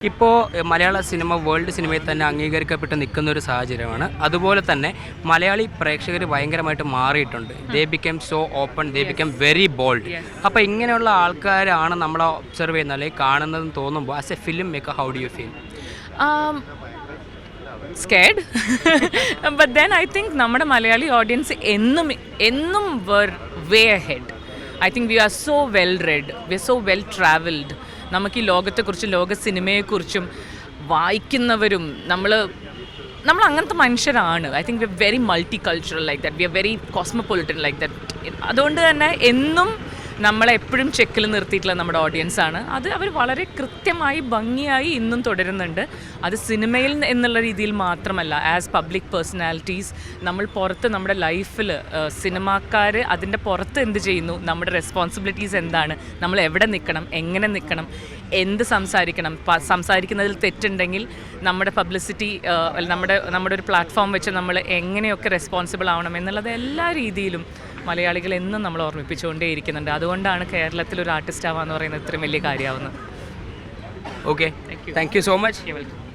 ഇപ്പോൾ മലയാള cinema world സിനിമയിൽ തന്നെ അംഗീകരിക്കപ്പെട്ട് നിൽക്കുന്ന ഒരു സാഹചര്യമാണ്. അതുപോലെ തന്നെ മലയാളി പ്രേക്ഷകർ ഭയങ്കരമായിട്ട് മാറിയിട്ടുണ്ട്. ദേ ബിക്കം സോ ഓപ്പൺ, ദേ ബിക്കം വെരി ബോൾഡ്. അപ്പോൾ ഇങ്ങനെയുള്ള ആൾക്കാരാണ് നമ്മളെ ഒബ്സർവ് ചെയ്യുന്നത് അല്ലെങ്കിൽ കാണുന്നതെന്ന് തോന്നുമ്പോൾ as A film maker how do you feel? Scared. But then I think നമ്മുടെ മലയാളി ഓഡിയൻസ് എന്നും were way ahead. I think we are so well read, we are so well traveled. നമുക്ക് ഈ ലോകത്തെക്കുറിച്ചും ലോക സിനിമയെക്കുറിച്ചും വായിക്കുന്നവരും നമ്മൾ അങ്ങനത്തെ മനുഷ്യരാണ്. I think we are very multicultural like that, we are very cosmopolitan like that. അതുകൊണ്ട് തന്നെ എന്നും നമ്മളെ എപ്പോഴും ചെക്കിൽ നിർത്തിയിട്ടുള്ള നമ്മുടെ ഓഡിയൻസാണ്. അത് അവർ വളരെ കൃത്യമായി ഭംഗിയായി ഇന്നും തുടരുന്നുണ്ട്. അത് സിനിമയിൽ എന്നുള്ള രീതിയിൽ മാത്രമല്ല, ആസ് പബ്ലിക് പേഴ്സണാലിറ്റീസ് നമ്മൾ പുറത്ത് നമ്മുടെ ലൈഫിൽ സിനിമാക്കാർ അതിൻ്റെ പുറത്ത് എന്ത് ചെയ്യുന്നു, നമ്മുടെ റെസ്പോൺസിബിലിറ്റീസ് എന്താണ്, നമ്മൾ എവിടെ നിൽക്കണം, എങ്ങനെ നിൽക്കണം, എന്ത് സംസാരിക്കണം, സംസാരിക്കുന്നതിൽ തെറ്റുണ്ടെങ്കിൽ നമ്മുടെ പബ്ലിസിറ്റി നമ്മുടെ ഒരു പ്ലാറ്റ്ഫോം വെച്ച് നമ്മൾ എങ്ങനെയൊക്കെ റെസ്പോൺസിബിൾ ആവണം എന്നുള്ളത് എല്ലാ രീതിയിലും മലയാളികൾ എന്നും നമ്മൾ ഓർമ്മിപ്പിച്ചുകൊണ്ടേയിരിക്കുന്നുണ്ട്. അതുകൊണ്ടാണ് കേരളത്തിൽ ഒരു ആർട്ടിസ്റ്റ് ആവാന്ന് പറയുന്നത് ഇത്രയും വലിയ കാര്യമാവുന്നത്. Okay, thank you so much.